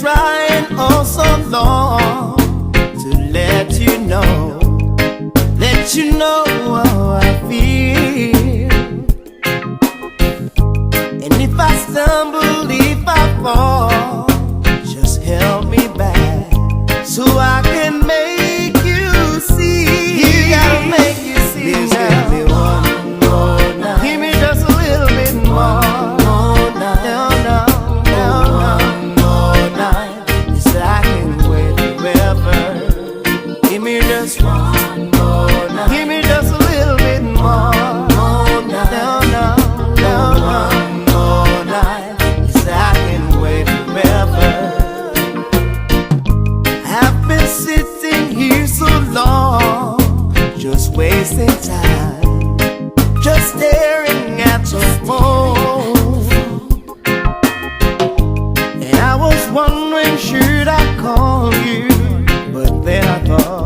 trying oh so long to let you know how I feel. And if I stumble, if I fall, just help me back so I can make you see. You gotta make you see. Please give me one more night. Give me just a little bit more. Give me just one more night. Give me just a little bit more. One more night. Yes, I can wait forever. I've been sitting here so long, just wasting time, just staring at the phone. And I was wondering, should I call you? But then I thought,